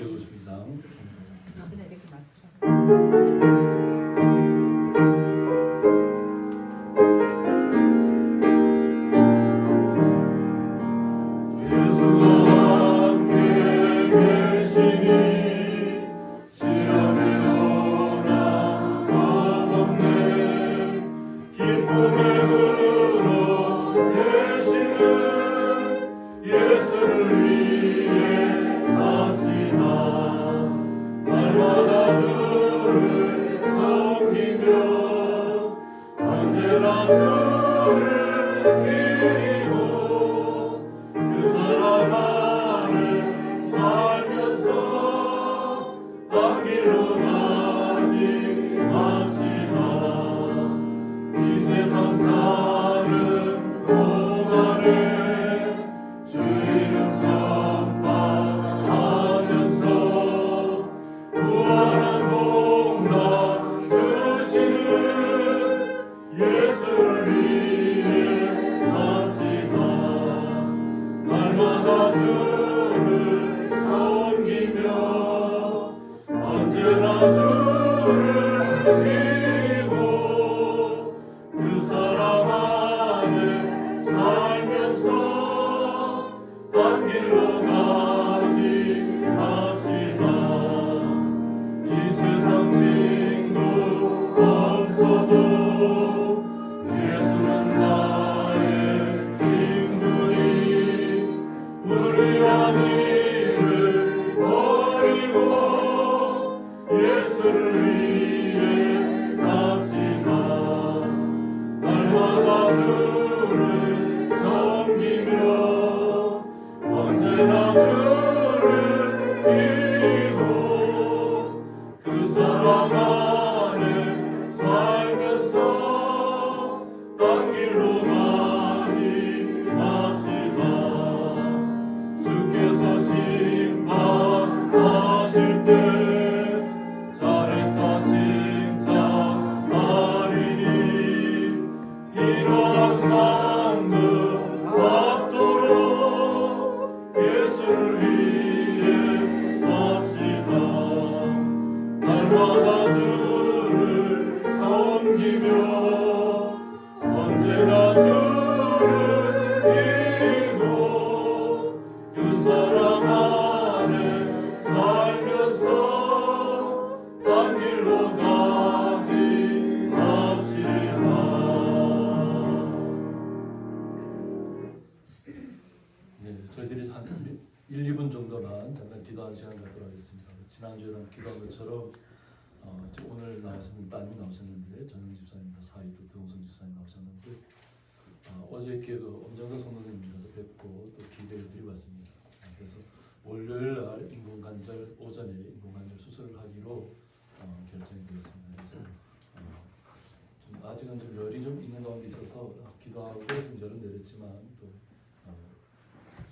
152장 그냥 이렇게 맞추라. 저희들이 한 1, 2분 정도만 잠깐 기도하는 시간 갖도록 하겠습니다. 지난주에는 기도한 것처럼 오늘 나오셨는 따님이 나오셨는데 전영 집사님과 사이도 드홍선 집사님 나오셨는데 어저께 그 엄정서 성도님과도 뵙고 또 기대를 드리고 왔습니다. 그래서 월요일 날 인공관절 오전에 인공관절 수술을 하기로 결정이 되었습니다. 그래서 아직은 좀 열이 좀 있는 가운데 있어서 기도하고 좀 열은 내렸지만 또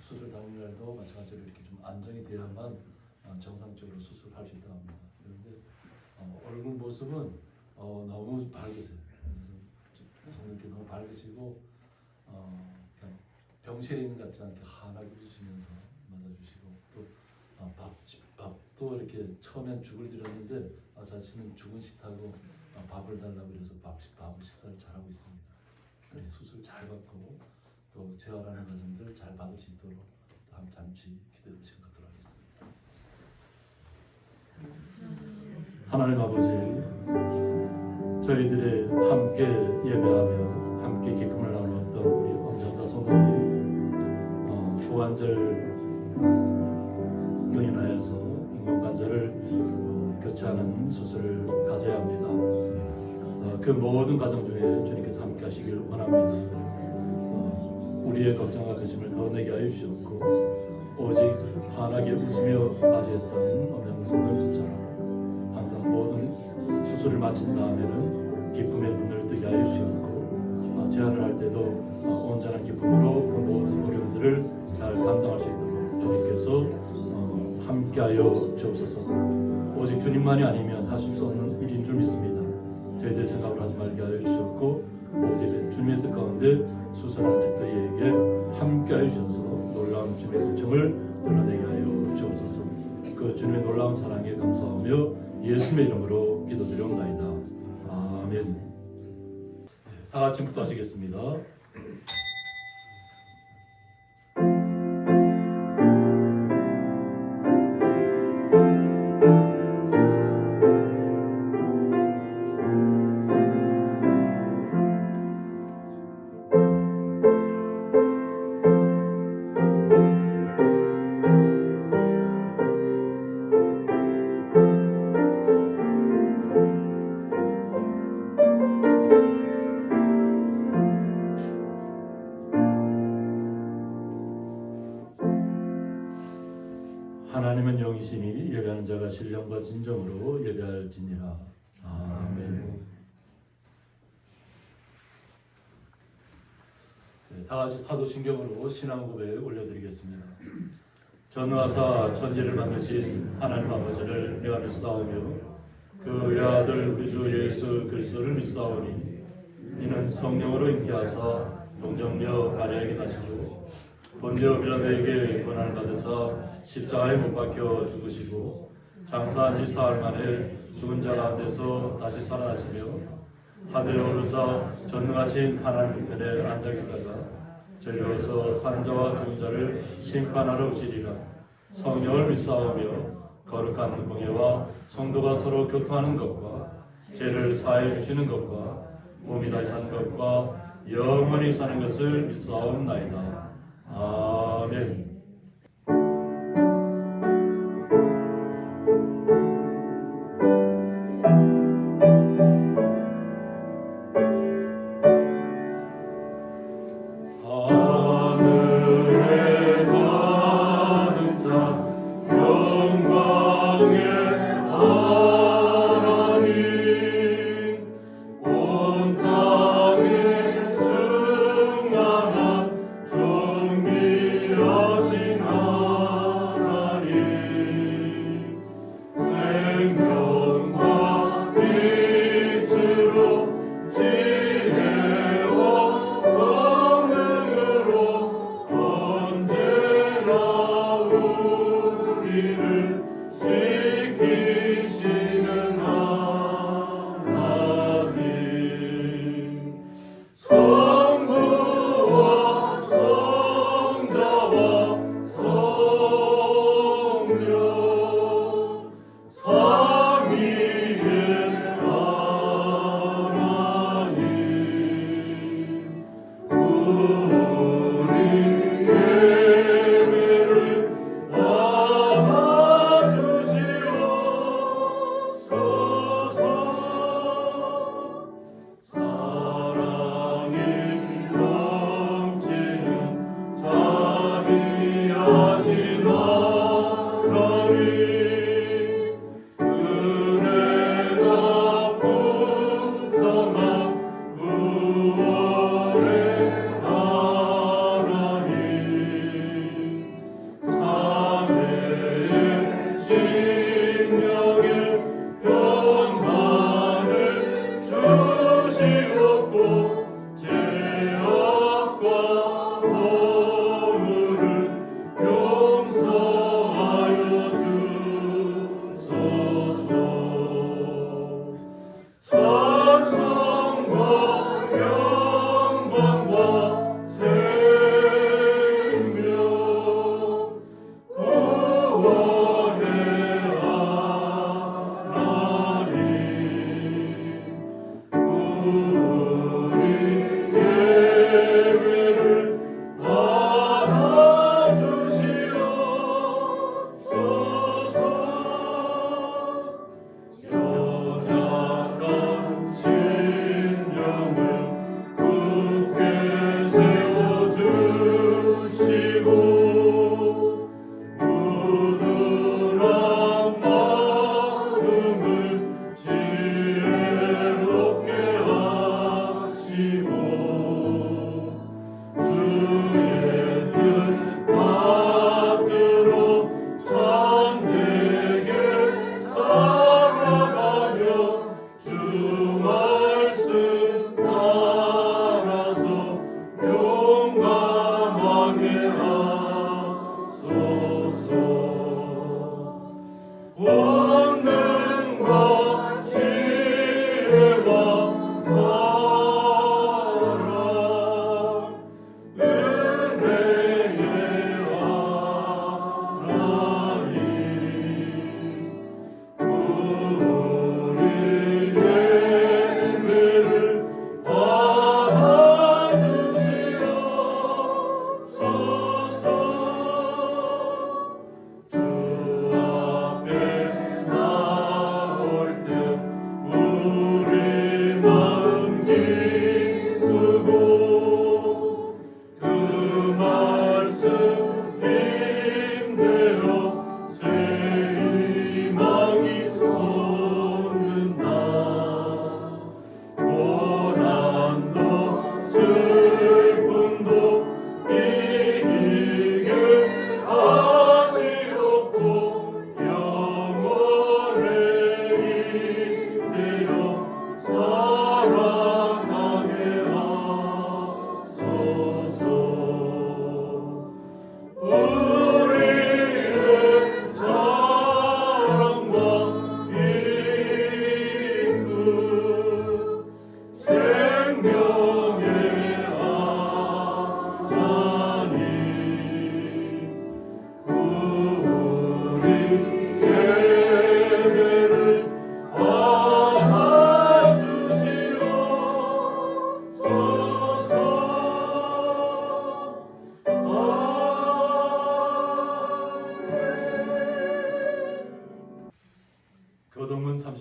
수술 당일날도 마찬가지로 이렇게 좀 안정이 돼야만 정상적으로 수술할 수 있다고 합니다. 그런데 얼굴 모습은 너무 밝으세요. 성님께 너무 밝으시고 그냥 병실에 있는 것 같지 않게 환하게 웃으시면서 맞아주시고 또 밥도 이렇게 처음엔 죽을 드렸는데 자신은 죽은 식타고 밥을 달라고 그래서 밥을 식사를 잘하고 있습니다. 수술 잘 받고 또 재활하는 과정들 잘 받을 수 있도록 다음 잠시 기도해 보시는 것도록 하겠습니다. 하나님 아버지, 저희들의 함께 예배하며 함께 기쁨을 나누었던 우리 엄정다 성도님 고관절로 인하여서 인공관절을 교체하는 수술을 가져야 합니다. 그 모든 과정 중에 주님께서 함께 하시길 원합니다. 우리의 걱정과 근심을 덜어내게 하여 주셨고 오직 환하게 웃으며 맞이했던 엄정다 성도님처럼 항상 모든 수술을 마친 다음에는 기쁨의 눈을 뜨게 하여 주셨고 재활을 할 때도 온전한 기쁨으로 그 모든 어려움들을 잘 감당할 수 있도록 주님께서 함께하여 주옵소서. 오직 주님만이 아니면 하실 수 없는 일인 줄 믿습니다. 저희들 생각을 하지 말게 하여 주셨고 오직 주님의 뜻 가운데 수술한 특도에게 함께하여 주셔서 놀라운 주님의 은총을 드러내게 하여 주옵소서. 그 주님의 놀라운 사랑에 감사하며 예수님의 이름으로 기도드리옵나이다. 아멘. 다 같이 묵도하시겠습니다. 하나님은 영이시니 예배하는 자가 신령과 진정으로 예배할지니라. 아멘. 네, 다 같이 사도신경으로 신앙 고백 올려드리겠습니다. 전능하사 천지를 만드신 하나님 아버지를 내가 믿사오며 그 외아들 우리 주 예수 그리스도를 믿사오니 이는 성령으로 잉태하사 동정녀 마리아에게 나시고 본디오 빌라도에게 고난을 받으사 십자가에 못 박혀 죽으시고 장사한 지 사흘 만에 죽은 자 가운데서 다시 살아나시며 하늘에 오르사 전능하신 하나님 편에 앉아 계시다가 저리로서 사는 자와 죽은 자를 심판하러 오시리라. 성령을 믿사오며 거룩한 공예와 성도가 서로 교통하는 것과 죄를 사해 주시는 것과 몸이 다시 사는 것과 영원히 사는 것을 믿사옵나이다. 아멘. 하늘에 가는 자 영광의 하나님 온 땅에 충만한 존귀하신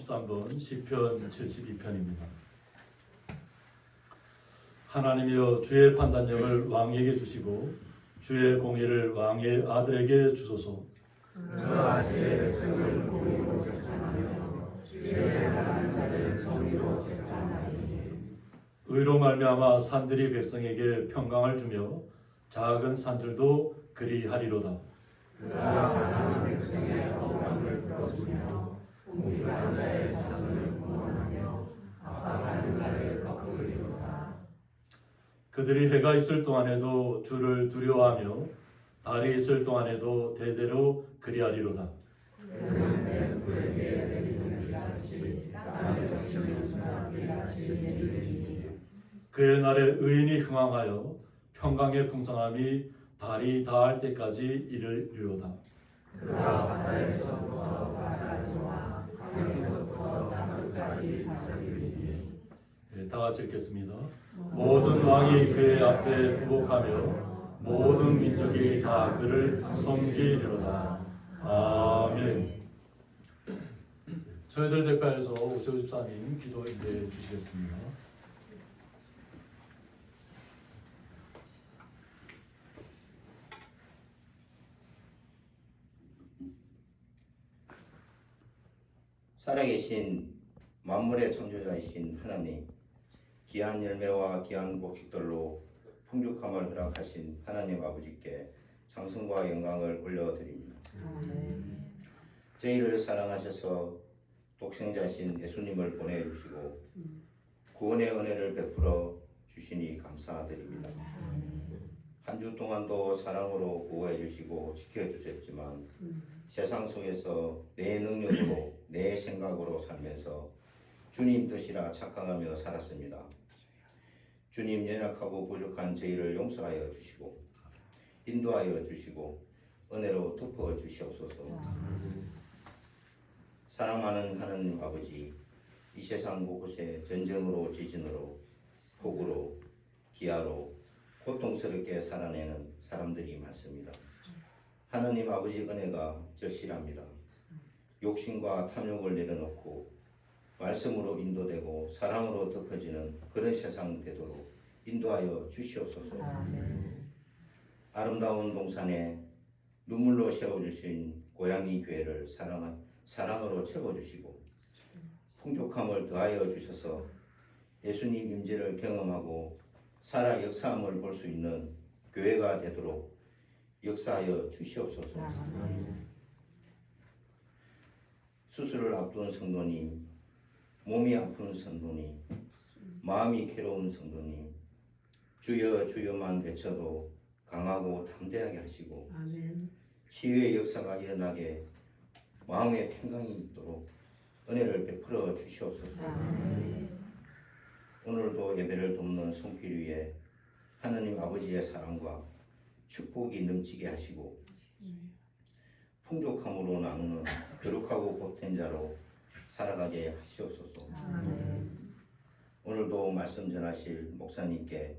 33번 시편 72편입니다. 하나님이여 주의 판단력을 왕에게 주시고 주의 공의를 왕의 아들에게 주소서. 그가 주의 백성을 공의로 재판하며 주의 사랑하는 자를 정의로 재판하리니 의로 말미암아 산들이 백성에게 평강을 주며 작은 산들도 그리하리로다. 그가 가난한 백성의 억울함을 풀어주며 공의한 자의 자손을 구원하며 압박하는 자를 꺾으리로다. 그들이 해가 있을 동안에도 주를 두려워하며 달이 있을 동안에도 대대로 그리하리로다. 그는 내 불에 내리는 비같이 땅에 적시는 수상 비같이 내리니 그의 날에 의인이 흥황하여 평강의 풍성함이 달이 닿을 때까지 이르리로다. 그가 바다에서부터 바다까지와 강에서부터 땅끝까지 다스리니 다 같이 읽겠습니다. 모든 왕이 그의 앞에 부복하며 모든 민족이 다 그를 섬기리로다. 아멘. 저희들 대가에서 오세훈 집사님 기도 인도해 주시겠습니다. 살아계신 만물의 창조자이신 하나님, 귀한 열매와 귀한 곡식들로 풍족함을 허락하신 하나님 아버지께 찬송과 영광을 올려드립니다. 저희를 사랑하셔서 독생자신 예수님을 보내주시고 구원의 은혜를 베풀어 주시니 감사드립니다. 한 주 동안도 사랑으로 구호해 주시고 지켜주셨지만 세상 속에서 내 능력으로 내 생각으로 살면서 주님 뜻이라 착각하며 살았습니다. 주님, 연약하고 부족한 저희를 용서하여 주시고 인도하여 주시고 은혜로 덮어 주시옵소서. 사랑 많은 하나님 아버지, 이 세상 곳곳에 전쟁으로 지진으로 폭우로 기아로 고통스럽게 살아내는 사람들이 많습니다. 하나님 아버지 은혜가 절실합니다. 욕심과 탐욕을 내려놓고 말씀으로 인도되고 사랑으로 덮어지는 그런 세상 되도록 인도하여 주시옵소서. 아름다운 동산에 눈물로 세워주신 고양이 교회를 사랑으로 채워주시고 풍족함을 더하여 주셔서 예수님 임재를 경험하고 살아 역사함을 볼 수 있는 교회가 되도록 역사하여 주시옵소서. 수술을 앞둔 성도님, 몸이 아픈 성도님, 마음이 괴로운 성도님, 주여 주여만 외쳐도 강하고 담대하게 하시고 치유의 역사가 일어나게 마음의 평강이 있도록 은혜를 베풀어 주시옵소서. 오늘도 예배를 돕는 손길 위에 하나님 아버지의 사랑과 축복이 넘치게 하시고 풍족함으로 나누는 거룩하고 복된 자로 살아가게 하시옵소서. 오늘도 말씀 전하실 목사님께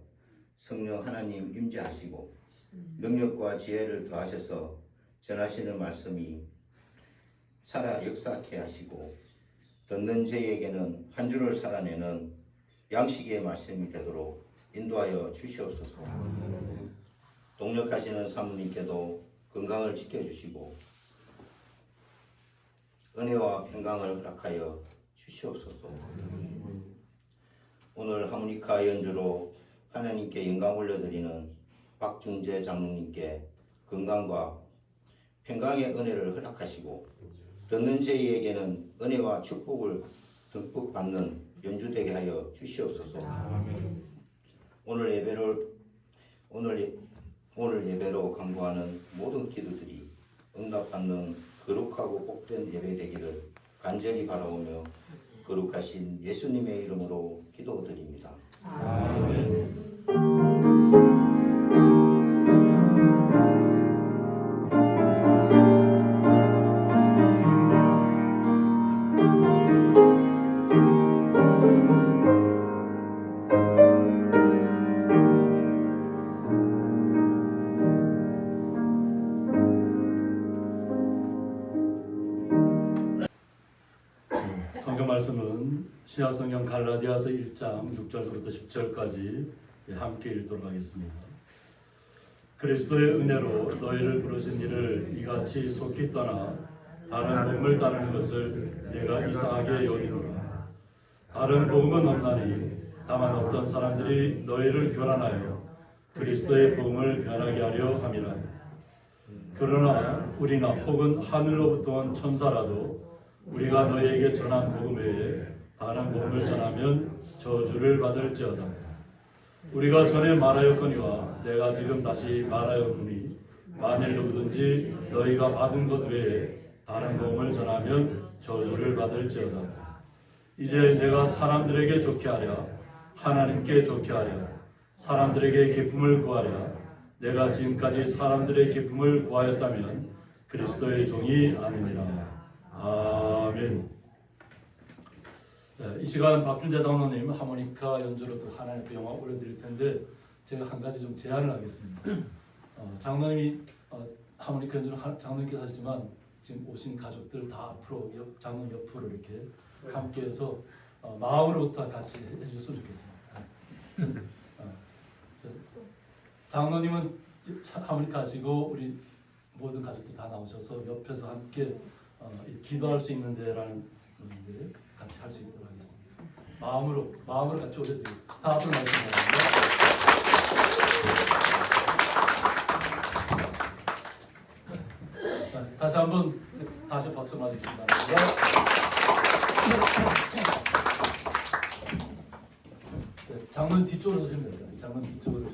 성령 하나님 임재하시고 능력과 지혜를 더하셔서 전하시는 말씀이 살아 역사케 하시고 듣는 저희에게는 한 주를 살아내는 양식의 말씀이 되도록 인도하여 주시옵소서. 동력하시는 사모님께도 건강을 지켜주시고 은혜와 평강을 허락하여 주시옵소서. 오늘 하모니카 연주로 하나님께 영광 올려드리는 박준재 장로님께 건강과 평강의 은혜를 허락하시고 듣는 저희에게는 은혜와 축복을 듬뿍 받는 연주되게 하여 주시옵소서. 오늘 예배로 간구하는 모든 기도들이 응답받는 거룩하고 복된 예배 되기를 간절히 바라오며 거룩하신 예수님의 이름으로 기도드립니다. 아멘. 말씀은 신약성경 갈라디아서 1장 6절부터 10절까지 함께 읽도록 하겠습니다. 그리스도의 은혜로 너희를 부르신 이를 이같이 속히 떠나 다른 복음을 따르는 것을 내가 이상하게 여기노라. 다른 복음은 없나니 다만 어떤 사람들이 너희를 교란하여 그리스도의 복음을 변하게 하려 함이라. 그러나 우리나 혹은 하늘로부터 온 천사라도 우리가 너희에게 전한 복음 외에 다른 복음을 전하면 저주를 받을지어다. 우리가 전에 말하였거니와 내가 지금 다시 말하였노니 만일 누구든지 너희가 받은 것 외에 다른 복음을 전하면 저주를 받을지어다. 이제 내가 사람들에게 좋게 하랴 하나님께 좋게 하랴 사람들에게 기쁨을 구하랴 내가 지금까지 사람들의 기쁨을 구하였다면 그리스도의 종이 아니니라. 아멘. 네, 이 시간 박준재 장로님 하모니카 연주로 또 하나님께 영광 올려드릴 텐데 제가 한 가지 좀 제안을 하겠습니다. 장로님이 하모니카 연주를 장로님께서 하시지만 지금 오신 가족들 다 앞으로 장로님 옆으로 이렇게 함께해서 마음으로부터 같이 해주셨으면 좋겠습니다. 장로님은 하모니카 하시고 우리 모든 가족들 다 나오셔서 옆에서 함께 기도할 수 있는 데라는 건데 같이 할 수 있도록 하겠습니다. 마음으로 같이 올려드리고 다 앞으로 말씀드립니다. 다시 한번 박수 맞으시기 바랍니다. 네, 장로님 뒤쪽으로 서시면 됩니다. 장로님 뒤쪽으로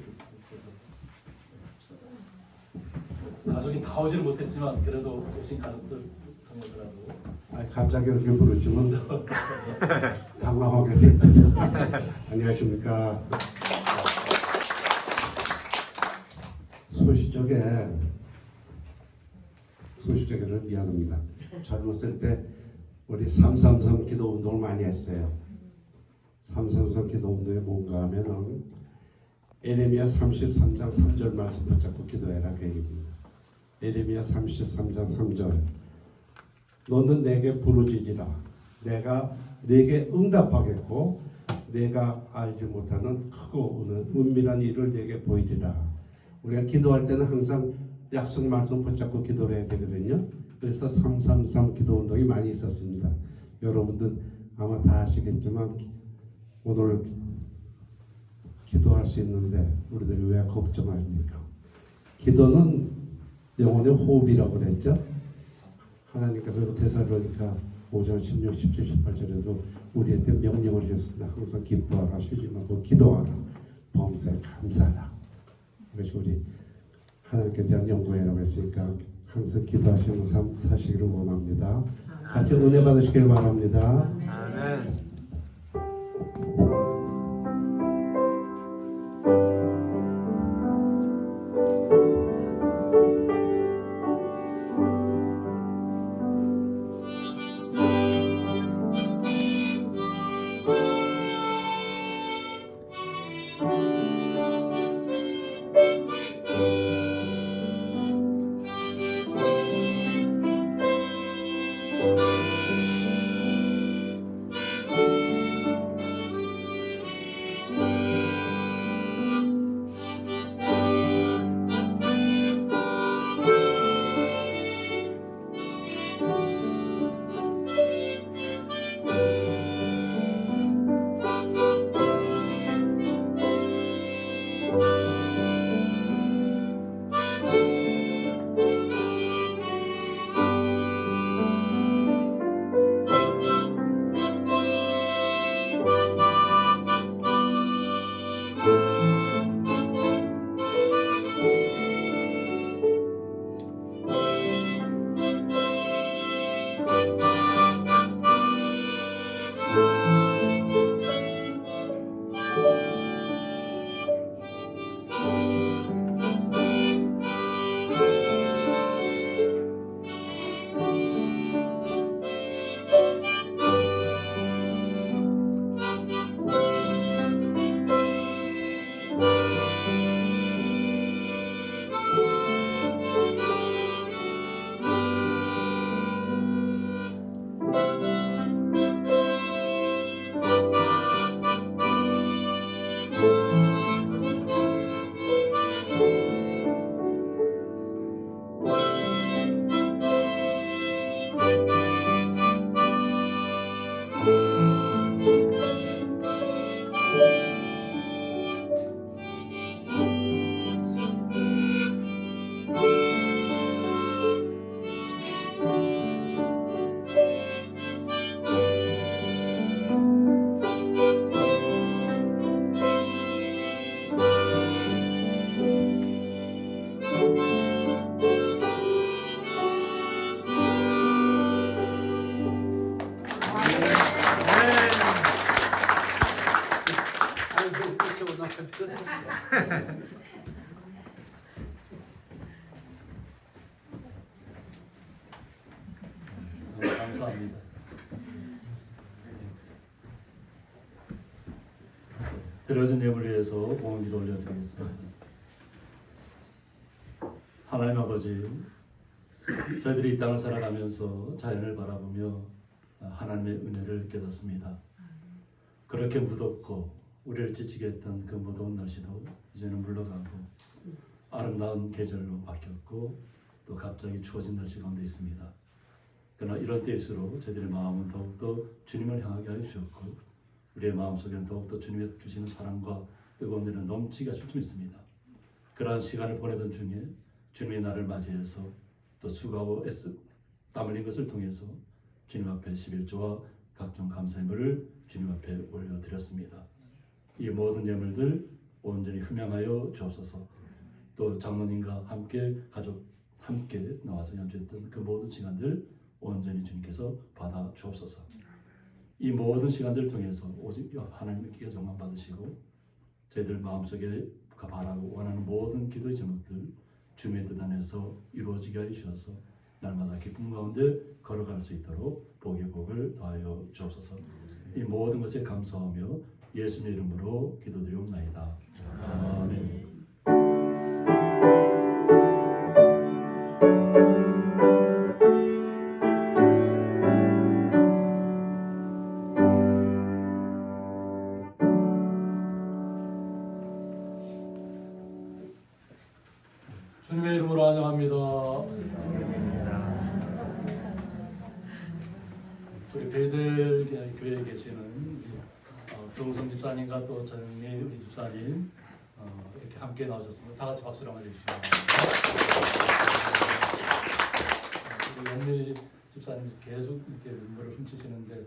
서서 가족이 다 오지는 못했지만 그래도 오신 가족들 통해서라도 갑자기 이렇게 부르시면 당황하게 됩니다. 안녕하십니까. 소시적에는 미안합니다. 젊었을 때 우리 333 기도 운동을 많이 했어요. 333 기도 운동이 뭔가 하면은 에레미야 33장 3절 말씀 붙잡고 기도해라 그 얘기입니다. 에레미야 33장 3절 너는 내게 부르짖으라 내가 내게 응답하겠고 내가 알지 못하는 크고 은밀한 일을 내게 보이리라. 우리가 기도할 때는 항상 약속 말씀 붙잡고 기도를 해야 되거든요. 그래서 333 기도 운동이 많이 있었습니다. 여러분들 아마 다 아시겠지만 오늘 기도할 수 있는데 우리들이 왜 걱정합니까? 기도는 영혼의 호흡이라고 그랬죠. 하나님께서 데살로니가 5장 16, 17, 18절에서 우리한테 명령을 주셨습니다. 항상 기뻐하라, 쉬지 말고 기도하라, 범사에 감사하라. 그래서 우리 하나님께 대한 연구회라고 했으니까 항상 기도하시는 삶 사시기를 원합니다. 같이 은혜 받으시길 바랍니다. 아멘. 너무 감사합니다. 들어진 예물을 위해서 봉헌기도 올려드리겠습니다. 하나님 아버지, 저희들이 이 땅을 살아가면서 자연을 바라보며 하나님의 은혜를 깨닫습니다. 그렇게 무덥고 우리를 지치게 했던 그 무더운 날씨도 이제는 물러가고 아름다운 계절로 바뀌었고 또 갑자기 추워진 날씨 가운데 있습니다. 그러나 이런 때일수록 저희들의 마음은 더욱더 주님을 향하게 하여 주셨고 우리의 마음속에는 더욱더 주님의 주시는 사랑과 뜨거운 일은 넘치게 하실 줄 믿습니다. 그러한 시간을 보내던 중에 주님의 날을 맞이해서 또 수고하고 땀 흘린 것을 통해서 주님 앞에 11조와 각종 감사의물을 주님 앞에 올려드렸습니다. 이 모든 예물들 온전히 흠양하여 주옵소서. 또 장로님과 함께 가족 함께 나와서 연주했던 그 모든 시간들 온전히 주님께서 받아 주옵소서. 이 모든 시간들을 통해서 오직 하나님께 영광 받으시고 저희들 마음속에 바라고 원하는 모든 기도의 제목들 주님의 뜻 안에서 이루어지게 하여 주셔서 날마다 기쁨 가운데 걸어갈 수 있도록 복의 복을 더하여 주옵소서. 이 모든 것에 감사하며 예수님의 이름으로 기도드리옵나이다. 아멘. 주님의 이름으로 환영합니다. 우리 베들 교회에 계시는 조웅성 집사님과 또 전미 우리 집사님 이렇게 함께 나오셨습니다. 다 같이 박수를 한번 해주시죠. 우리 연미 집사님 계속 이렇게 눈물을 훔치시는데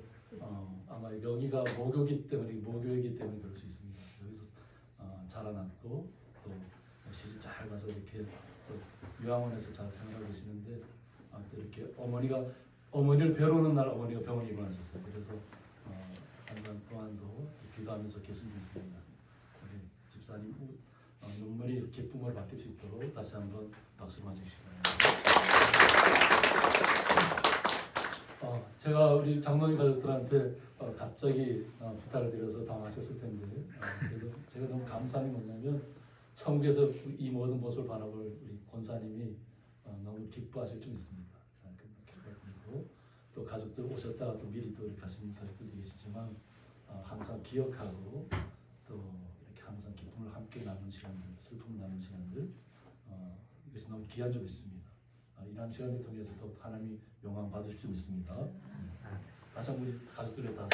아마 여기가 모교이기 때문에 그럴 수 있습니다. 여기서 자라났고 또 시집 잘 가서 이렇게 또 유학원에서 잘 생활하고 계시는데 또 이렇게 어머니를 뵈러오는 날 어머니가 병원에 입원하셨어요. 그래서 한 달 동안도 기도하면서 계신 분 있습니다. 우리 집사님 눈물이 기쁨으로 바뀔 수 있도록 다시 한번 박수를 맞으시기 바랍니다. 제가 우리 장로님 가족들한테 갑자기 부탁을 드려서 당하셨을 텐데 그래도 제가 너무 감사한 게 뭐냐면 천국에서 이 모든 모습을 바라볼 우리 권사님이 너무 기뻐하실 줄 믿습니다. 기뻐하고 또 가족들 오셨다가 또 미리 또 이렇게 가시는 가족들도 계시지만 항상 기억하고 또 이렇게 항상 기쁨을 함께 나누는 시간들, 슬픔을 나누는 시간들 이것이 너무 귀한 줄 믿습니다. 이러한 시간을 통해서 또 하나님이 영광 받으실 줄 믿습니다. 다시 한번 우리 가족들에 다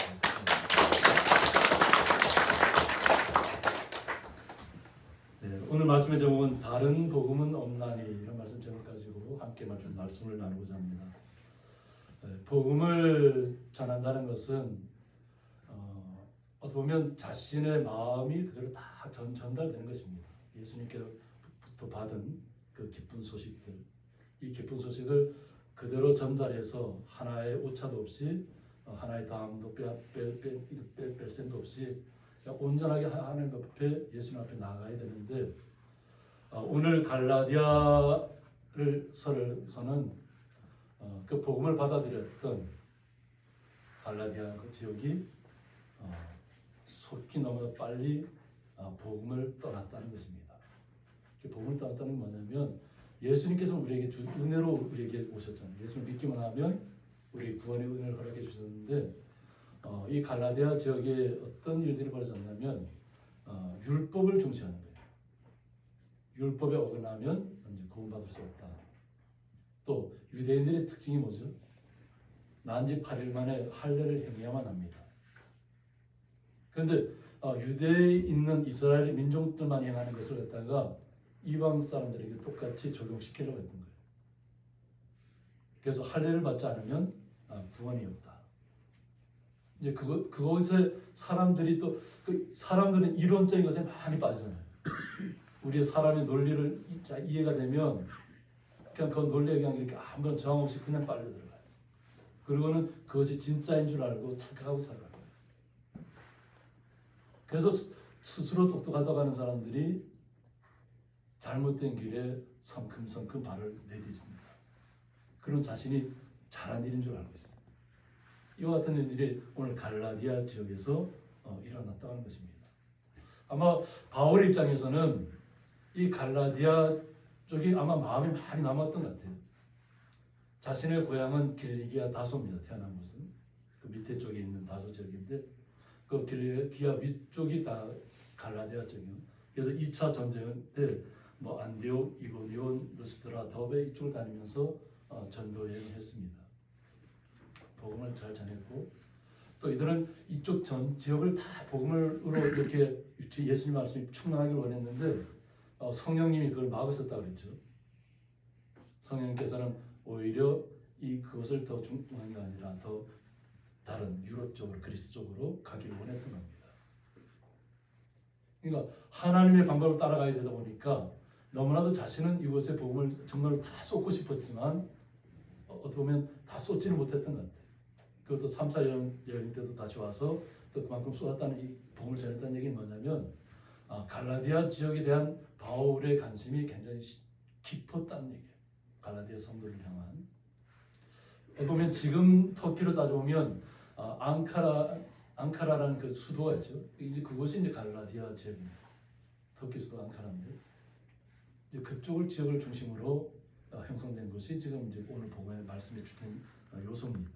네, 오늘 말씀의 제목은 다른 복음은 없나니 이런 말씀 제목 가지고 함께 말씀을 나누고자 합니다. 복음을 전한다는 것은 어떻게 보면 자신의 마음이 그대로 다 전달되는 것입니다. 예수님께로부터 받은 그 기쁜 소식들, 이 기쁜 소식을 그대로 전달해서 하나의 오차도 없이 하나의 담도 뺄 셈도 없이 온전하게 하나님 앞에 예수님 앞에 나가야 되는데 오늘 갈라디아를 서는 그 복음을 받아들였던 갈라디아 그 지역이 속히 너무나 빨리 복음을 떠났다는 것입니다. 복음을 떠났다는 건 뭐냐면 예수님께서 우리에게 은혜로 우리에게 오셨잖아요. 예수를 믿기만 하면 우리 구원의 은혜를 허락해 주셨는데 이 갈라디아 지역에 어떤 일들이 벌어졌냐면 율법을 중시하는 거예요. 율법에 어긋나면 이제 구원받을 수 없다. 또 유대인들의 특징이 뭐죠? 난지 8일 만에 할례를 행해야만 합니다. 그런데 유대에 있는 이스라엘 민족들만 행하는 것을 갖다가 이방 사람들에게 똑같이 적용시키려고 했던 거예요. 그래서 할례를 받지 않으면 구원이 없다. 이제 그것에 사람들이 또 사람들은 이론적인 것에 많이 빠지잖아요. 우리의 사람의 논리를 이해가 되면 그냥 그 논리에 그냥 이렇게 아무런 저항 없이 그냥 빨려 들어가요. 그리고는 그것이 진짜인 줄 알고 착각하고 살아가요. 그래서 스스로 똑똑하다고 하는 사람들이 잘못된 길에 성큼성큼 발을 내딛습니다. 그런 자신이 잘한 일인 줄 알고 있어요. 이와 같은 일들이 오늘 갈라디아 지역에서 일어났다는 것입니다. 아마 바울의 입장에서는 이 갈라디아 쪽이 아마 마음이 많이 남았던 것 같아요. 자신의 고향은 길리기아 다소입니다. 태어난 곳은 그 밑에 쪽에 있는 다소 지역인데 그 길리기아 위쪽이 다 갈라디아 쪽이요. 그래서 2차 전쟁 때 뭐 안디옥, 이고니온, 루스드라, 더베 이쪽을 다니면서 전도 여행을 했습니다. 복음을 잘 전했고 또 이들은 이쪽 전 지역을 다 복음으로 이렇게 예수님 말씀이 충만하길 원했는데 성령님이 그걸 막으셨다고 그랬죠. 성령님께서는 오히려 그것을 더 중요한 게 아니라 더 다른 유럽 쪽으로 그리스 쪽으로 가기를 원했던 겁니다. 그러니까 하나님의 방법을 따라가야 되다 보니까 너무나도 자신은 이곳에 복음을 정말 다 쏟고 싶었지만 어떻게 보면 다 쏟지는 못했던 것 같아요. 그것도 3차 여행 때도 다시 와서 또 그만큼 쏟았다는 이 복음을 전했다는 얘기는 뭐냐면 갈라디아 지역에 대한 바울의 관심이 굉장히 깊었다는 얘기예요. 갈라디아 성도를 향한. 보면 지금 터키로 따져보면 앙카라라는 그 수도가 있죠. 이제 그곳이 이제 갈라디아 지역입니다. 터키 수도 앙카라인데 이제 그쪽을 지역을 중심으로 형성된 것이 지금 이제 오늘 복음의 말씀에 주된 요소입니다.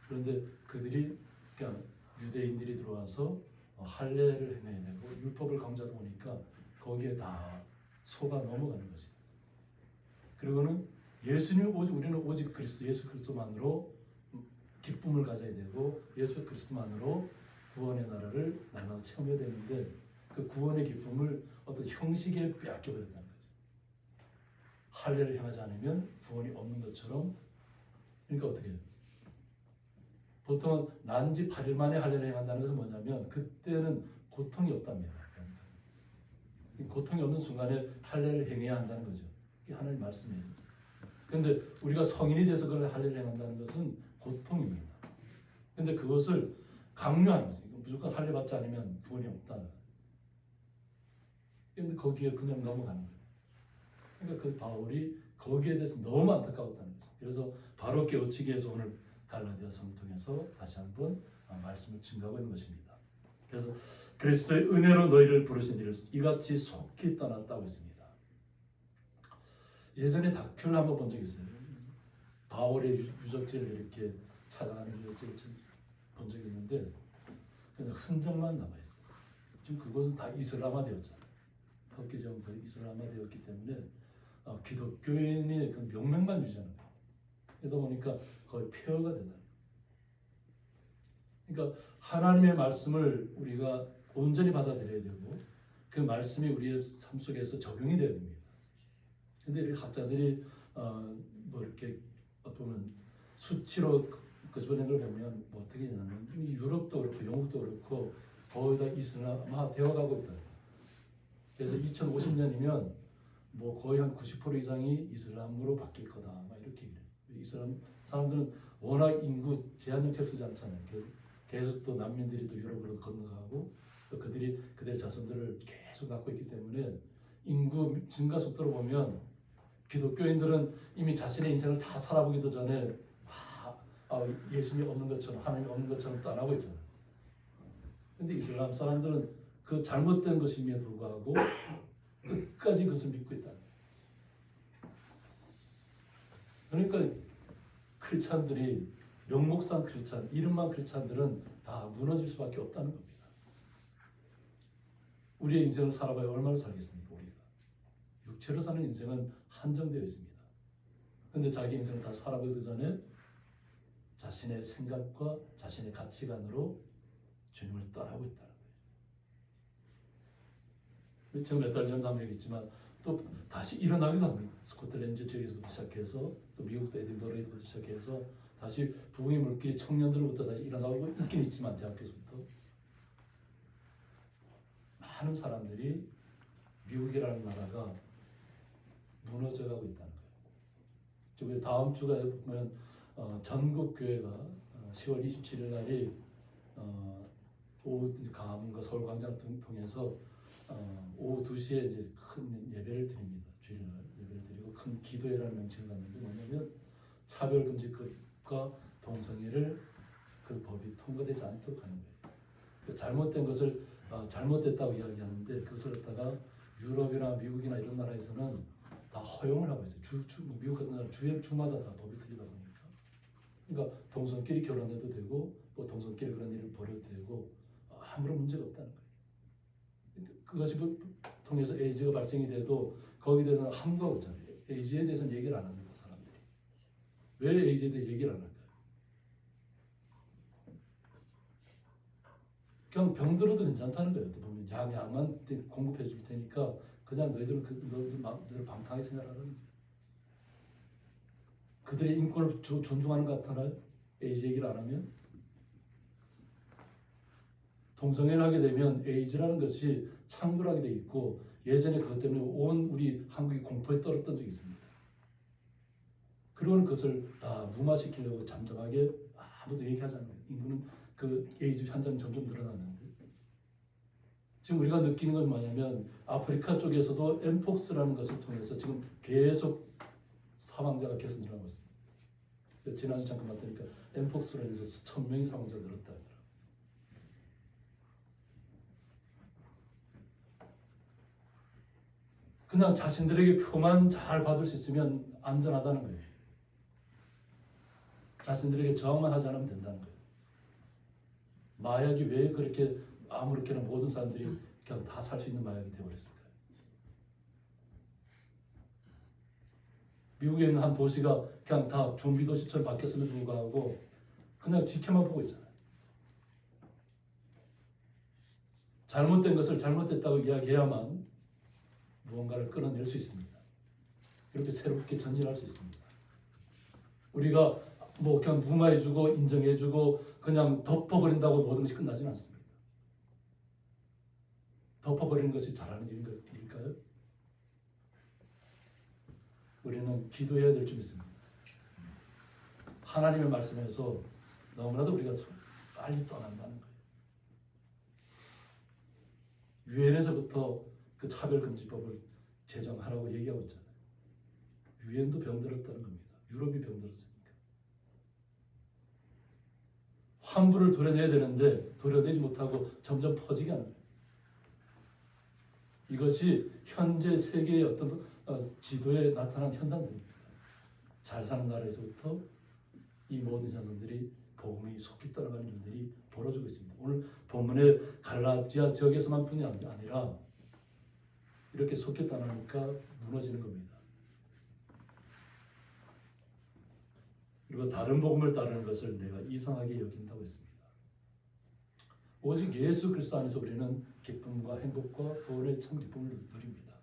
그런데 그들이 그냥 유대인들이 들어와서 할례를 행해야 되고 율법을 강조하다 보니까 거기에 다 속아 넘어가는 것입니다. 그리고는 우리는 오직 그리스도 예수 그리스도만으로 기쁨을 가져야 되고 예수 그리스도만으로 구원의 나라를 날마다 체험해야 되는데 그 구원의 기쁨을 어떤 형식에 빼앗겨버렸다는 거죠. 할례를 행하지 않으면 구원이 없는 것처럼. 그러니까 어떻게 해요? 보통 난지 8일 만에 할례를 행한다는 것은 뭐냐면 그때는 고통이 없답니다. 고통이 없는 순간에 할례를 행해야 한다는 거죠. 이게 하나님의 말씀이에요. 그런데 우리가 성인이 돼서 그걸 할례를 행한다는 것은 고통입니다. 그런데 그것을 강요하는 거죠. 무조건 할례 받지 않으면 구원이 없다. 그런데 거기에 그냥 넘어가는 거예요. 그러니까 그 바울이 거기에 대해서 너무 안타까웠다는 거죠. 그래서 바로 깨우치기 위해서 오늘 갈라디아 성을 통해서 다시 한번 말씀을 증거하고 있는 것입니다. 그래서 그리스도의 은혜로 너희를 부르신 이를 이같이 속히 떠났다고 했습니다. 예전에 다큐를 한번 본 적이 있어요. 바울의 유적지를 이렇게 찾아가는 유적지를 본 적이 있는데 그냥 흔적만 남아있어요. 지금 그것은 다 이슬람화되었잖아요. 터키 지역은 거의 이슬람화되었기 때문에 기독교인의 그 명맥만 유지하는 거예요. 그러다 보니까 거의 폐허가 되다. 그러니까 하나님의 말씀을 우리가 온전히 받아들여야 되고 그 말씀이 우리의 삶 속에서 적용이 돼야 됩니다. 근데 이 학자들이 뭐 이렇게 어떤 수치로 끄집어낸 걸 보면 뭐 어떻게 되냐면 유럽도 그렇고 영국도 그렇고 거의 다 이슬람화 되어가고 있다. 그래서 2050년이면 뭐 거의 한 90% 이상이 이슬람으로 바뀔 거다. 막 이렇게 그래요. 이슬람 사람들은 워낙 인구 제한정책 쓰지 않잖아요. 계속 또 난민들이 또 유럽으로 건너가고 또 그들의 자손들을 계속 낳고 있기 때문에 인구 증가 속도로 보면 기독교인들은 이미 자신의 인생을 다 살아보기도 전에 예수님이 없는 것처럼 하나님 없는 것처럼 떠나고 있잖아요. 그런데 이슬람 사람들은 그 잘못된 것임에도 불구하고 끝까지 그것을 믿고 있다. 그러니까 크리스찬들이 명목상 크리스찬, 이름만 크리스찬들은 다 무너질 수밖에 없다는 겁니다. 우리의 인생을 살아봐야 얼마나 살겠습니까? 우리가 육체로 사는 인생은 한정되어 있습니다. 그런데 자기 인생을 다 살아보기 전에 자신의 생각과 자신의 가치관으로 주님을 떠나고 있다는 거예요. 제가 몇 달 전에 한번 얘기했지만 또 다시 일어나기도 합니다. 스코틀랜드 지역에서부터 시작해서 또 미국도 에딘버러에서부터 시작해서 다시 부흥의 물길이 청년들로부터 다시 일어나고 있긴 있지만 대학교에서부터 많은 사람들이 미국이라는 나라가 무너져가고 있다는 거예요. 다음 주가 보면 전국 교회가 10월 27일 날이 오후 강화문과 서울 광장을 통해서 오후 2시에 이제 큰 예배를 드립니다. 주일날 예배를 드리고 큰 기도회라는 명칭을 갖는데 뭐냐면 차별금지법과 동성애를 그 법이 통과되지 않도록 하는 거예요. 잘못된 것을 잘못됐다고 이야기하는데 그것을 갖다가 유럽이나 미국이나 이런 나라에서는 다 허용을 하고 있어요. 미국 같은 나라 주마다 다 법이 틀리다 보니까. 그러니까 동성끼리 결혼해도 되고 뭐 동성끼리 그런 일을 벌여도 되고 아무런 문제가 없다는 거예요. 그것이 통해서 에이즈가 발생이 돼도 거기에 대해서는 함구하고 있잖아요. 에이즈에 대해서는 얘기를 안 합니다. 사람들이. 왜 에이즈에 대해 얘기를 안 할까요? 그냥 병들어도 괜찮다는 거예요. 보면 약만 공급해 줄 테니까 그냥 너희들은 너희들 마음대로 방탕하게 생각하라는 거예요. 그들의 인권을 존중하는 것 같아요. 에이즈 얘기를 안 하면. 동성애를 하게 되면 에이즈라는 것이 창궐하게 돼 있고 예전에 그것 때문에 온 우리 한국이 공포에 떨었던 적이 있습니다. 그리고는 그것을 다 무마시키려고 잠잠하게 아무도 얘기하지 않아요. 인구는 그 에이즈 환자는 점점 늘어나는데 지금 우리가 느끼는 건 뭐냐면 아프리카 쪽에서도 엠폭스라는 것을 통해서 지금 계속 사망자가 계속 늘어나고 있어요. 지난주 잠깐 봤더니까 엠폭스로 인해서 1,000명이 사망자가 늘었다 하더라고요. 그냥 자신들에게 표만 잘 받을 수 있으면 안전하다는 거예요. 자신들에게 저항만 하지 않으면 된다는 거예요. 마약이 왜 그렇게 아무렇게나 모든 사람들이 그냥 다 살 수 있는 마약이 되어버렸을까요? 미국에 있는 한 도시가 그냥 다 좀비 도시처럼 바뀌었음에도 불구하고 그냥 지켜만 보고 있잖아요. 잘못된 것을 잘못됐다고 이야기해야만 무언가를 끌어낼 수 있습니다. 이렇게 새롭게 전진할 수 있습니다. 우리가 뭐 그냥 무마해주고 인정해주고 그냥 덮어버린다고 모든 것이 끝나지는 않습니다. 덮어버리는 것이 잘하는 일일까요? 우리는 기도해야 될 줄 믿습니다. 하나님의 말씀에서 너무나도 우리가 빨리 떠난다는 거예요. 유엔에서부터 그 차별금지법을 제정하라고 얘기하고 있잖아요. 유엔도 병들었다는 겁니다. 유럽이 병들었으니까. 환부를 도려내야 되는데 도려내지 못하고 점점 퍼지게 하는 거예요. 이것이 현재 세계의 어떤 지도에 나타난 현상들입니다. 잘 사는 나라에서부터 이 모든 현상들이 복음이 속히 떠나가는 일들이 벌어지고 있습니다. 오늘 본문의 갈라디아 지역에서만뿐이 아니라 이렇게 속히 떠나니까 무너지는 겁니다. 그리고 다른 복음을 따르는 것을 내가 이상하게 여긴다고 했습니다. 오직 예수 그리스도 안에서 우리는 기쁨과 행복과 구원의 참 기쁨을 누립니다.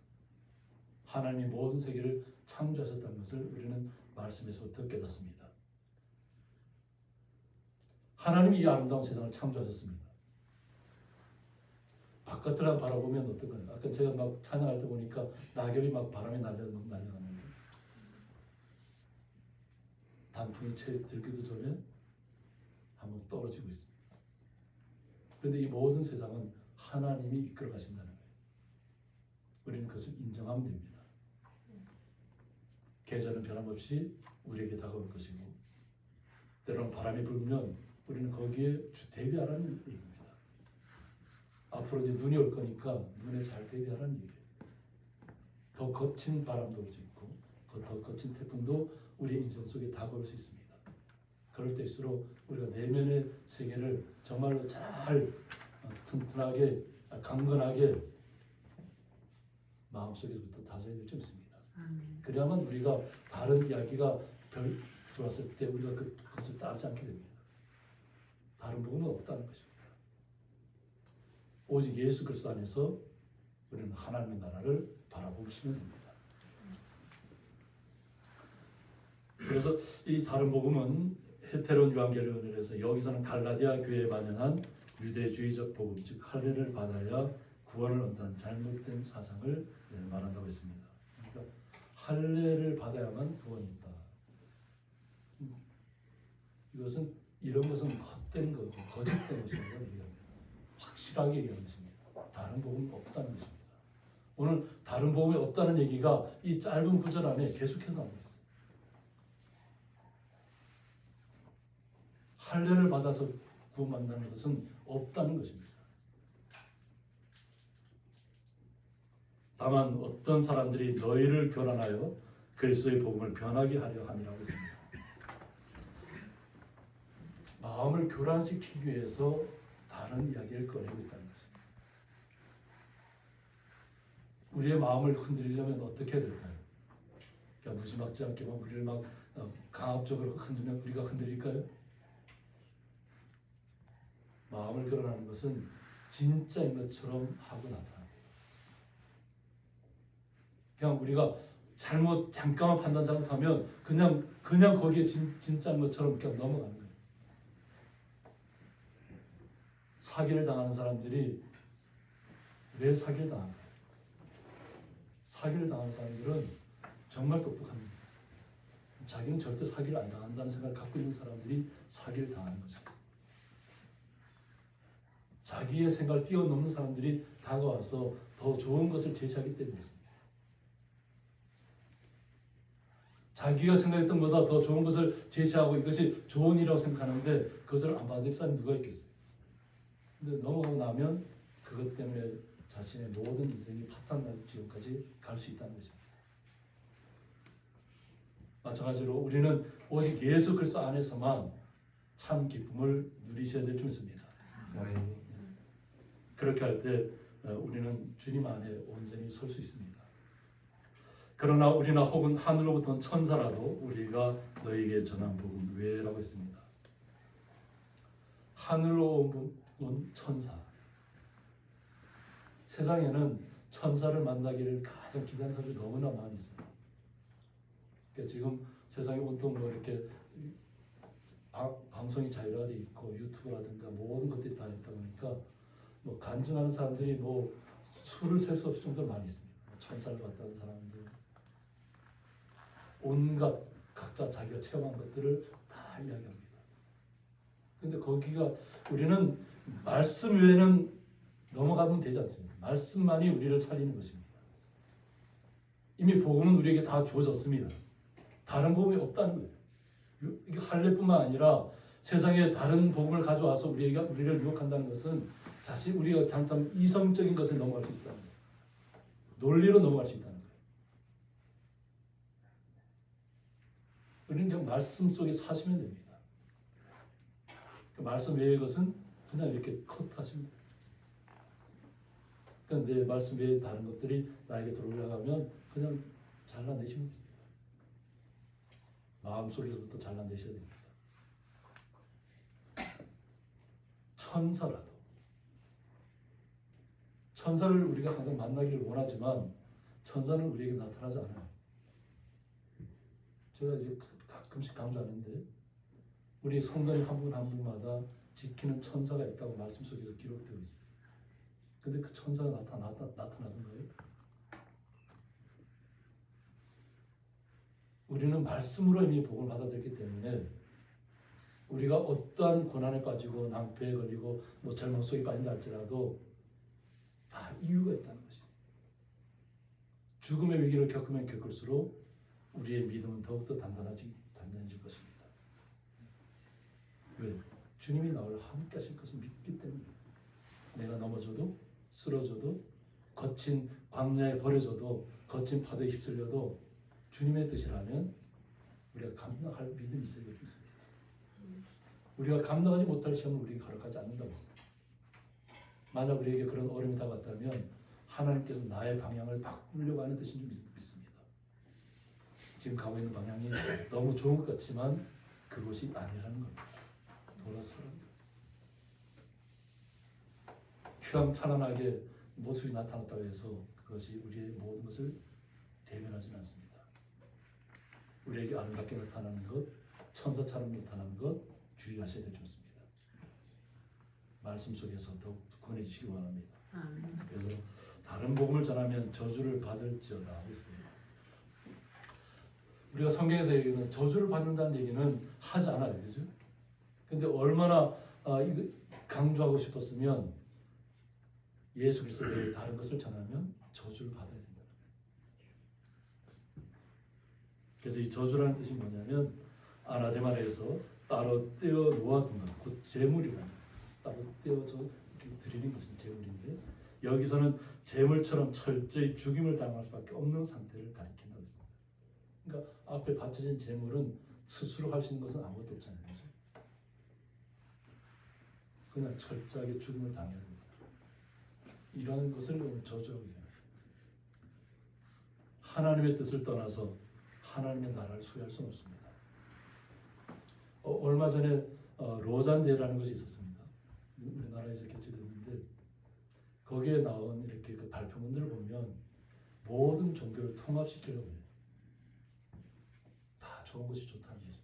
하나님이 모든 세계를 창조하셨다는 것을 우리는 말씀에서부터 깨닫습니다. 하나님이 이 아름다운 세상을 창조하셨습니다. 바깥을 바라보면 어떨까요? 아까 제가 막 찬양할 때 보니까 낙엽이 막 바람에 날려가는데 단풍이 채 들기도 전에 한번 떨어지고 있습니다. 그런데 이 모든 세상은 하나님이 이끌어 가신다는 거예요. 우리는 그것을 인정하면 됩니다. 계절은 변함없이 우리에게 다가올 것이고 때로는 바람이 불면 우리는 거기에 대비하라는 얘기입니다. 앞으로 이제 눈이 올 거니까 눈에 잘 대비하라는 얘기예요. 더 거친 바람도 올 수 있고 더 거친 태풍도 우리의 인생 속에 다가올 수 있습니다. 그럴 때일수록 우리가 내면의 세계를 정말로 잘 튼튼하게 강건하게 마음속에서부터 다져야 될 줄 믿습니다. 그래야만 우리가 다른 이야기가 들어왔을 때 우리가 그것을 따르지 않게 됩니다. 다른 부분은 없다는 것입니다. 오직 예수 그리스도 안에서 우리는 하나님의 나라를 바라보시면 됩니다. 그래서 이 다른 복음은 헤테론 유한겔리온을 해서 여기서는 갈라디아 교회에 반영한 유대주의적 복음, 즉 할례를 받아야 구원을 얻는 잘못된 사상을 말한다고 했습니다. 그러니까 할례를 받아야만 구원이 있다. 이것은 이런 것은 헛된 거고 거짓된 것이라고 얘기합니다. 확실하게 얘기하는 것입니다. 다른 복음이 없다는 것입니다. 오늘 다른 복음이 없다는 얘기가 이 짧은 구절 안에 계속해서 나오고 있어요. 할례를 받아서 구원받는다는 것은 없다는 것입니다. 다만 어떤 사람들이 너희를 교란하여 그리스도의 복음을 변하게 하려 함이라고 했습니다. 마음을 교란시키기 위해서 다른 이야기를 꺼내고 있다는 것입니다. 우리의 마음을 흔들리려면 어떻게 해야 될까요? 그냥 무지막지 않게만 우리를 막 강압적으로 흔들면 우리가 흔들릴까요? 마음을 교란하는 것은 진짜인 것처럼 하고 나타납니다. 그냥 우리가 잠깐만 판단 잘못하면 그냥 거기에 진짜인 것처럼 그냥 넘어가는 거예요. 사기를 당하는 사람들이 왜 사기를 당할까요? 사기를 당하는 사람들은 정말 똑똑합니다. 자기는 절대 사기를 안 당한다는 생각을 갖고 있는 사람들이 사기를 당하는 거죠. 자기의 생각을 뛰어넘는 사람들이 다가와서 더 좋은 것을 제시하기 때문입니다. 자기가 생각했던 것보다 더 좋은 것을 제시하고 이것이 좋은 일이라고 생각하는데 그것을 안 받을 사람이 누가 있겠어요? 근데 넘어가고 나면 그것 때문에 자신의 모든 인생이 파탄날 지경까지 갈 수 있다는 것입니다. 마찬가지로 우리는 오직 예수 그리스도 안에서만 참 기쁨을 누리셔야 될 줄 믿습니다. 그렇게 할 때 우리는 주님 안에 온전히 설 수 있습니다. 그러나 우리나 혹은 하늘로부터 온 천사라도 우리가 너희에게 전한 복음 외라고 했습니다. 하늘로 온 천사. 세상에는 천사를 만나기를 가장 기대하는 사람들이 너무나 많이 있어요. 그러니까 지금 세상에 온통 뭐 이렇게 방송이 자유화되어 있고 유튜브라든가 모든 것들이 다 있다 보니까 뭐 간증하는 사람들이 뭐 수를 셀 수 없을 정도로 많이 있습니다. 천사를 봤다는 사람들, 온갖 각자 자기가 체험한 것들을 다 이야기합니다. 근데 거기가 우리는 말씀 외에는 넘어가면 되지 않습니다. 말씀만이 우리를 살리는 것입니다. 이미 복음은 우리에게 다 주어졌습니다. 다른 복음이 없다는 거예요. 이게 할례뿐만 아니라 세상에 다른 복음을 가져와서 우리를 유혹한다는 것은 사실 우리가 잠깐 이성적인 것에 넘어갈 수 있다는 거예요. 논리로 넘어갈 수 있다는 거예요. 우리는 그냥 말씀 속에 사시면 됩니다. 그 말씀 외의 것은 그냥 이렇게 컷하시면 돼요. 그러니까 내 말씀 외에 다른 것들이 나에게 들어오려면 그냥 잘라내시면 됩니다. 마음속에서부터 잘라내셔야 됩니다. 천사를 우리가 항상 만나기를 원하지만 천사는 우리에게 나타나지 않아요. 제가 이제 가끔씩 강조하는데 우리 성도님 한 분 한 분마다 지키는 천사가 있다고 말씀 속에서 기록되어 있어요. 근데 그 천사가 나타나는 거예요. 우리는 말씀으로 이미 복음을 받아들였기 때문에 우리가 어떠한 고난에 빠지고 낭패에 걸리고 뭐 절망 속에 빠진다 할지라도 다 이유가 있다는 것이에요. 죽음의 위기를 겪으면 겪을수록 우리의 믿음은 더욱더 단단해질 것입니다. 왜? 주님이 나를 함께 하실 것을 믿기 때문입니다. 내가 넘어져도 쓰러져도 거친 광야에 버려져도 거친 파도에 휩쓸려도 주님의 뜻이라면 우리가 감당할 믿음이 있어야 될 수 있습니다. 우리가 감당하지 못할 시험을 우리에게 허락하지 않는다고 했습니다. 만약 우리에게 그런 어려움이 다가왔다면 하나님께서 나의 방향을 바꾸려고 하는 뜻인 줄 믿습니다. 지금 가고 있는 방향이 너무 좋은 것 같지만 그것이 아니라는 겁니다. 돌아서라는 것. 휘황찬란하게 모습이 나타났다고 해서 그것이 우리의 모든 것을 대변하지는 않습니다. 우리에게 아름답게 나타나는 것, 천사처럼 나타나는 것 주의하셔야 될 줄 믿습니다. 말씀 속에서 더욱 구원해주시기 원합니다. 그래서 다른 복음을 전하면 저주를 받을지어다 하고 있습니다. 우리가 성경에서 얘기하는 저주를 받는다는 얘기는 하지 않아요. 그죠? 근데 얼마나 강조하고 싶었으면 예수 그리스도 외에 다른 것을 전하면 저주를 받아야 된다. 그래서 이 저주라는 뜻이 뭐냐면 아나데마에서 따로 떼어 놓아둔 것, 곧 재물이라는 따로 떼어서 드리는 것이 재물인데 여기서는 재물처럼 철저히 죽임을 당할 수밖에 없는 상태를 가리킨다고 했습니다. 그러니까 앞에 바쳐진 재물은 스스로 할 수 있는 것은 아무것도 없잖아요. 그렇죠? 그냥 철저하게 죽임을 당해야 됩니다. 이런 것을 저주하고 있습니다. 하나님의 뜻을 떠나서 하나님의 나라를 소유할 수는 없습니다. 얼마 전에 로잔대라는 것이 있었습니다. 우리나라에서 개최됐는데 거기에 나온 이렇게 그 발표문들을 보면 모든 종교를 통합시키려고 해요. 다 좋은 것이 좋다는 거죠.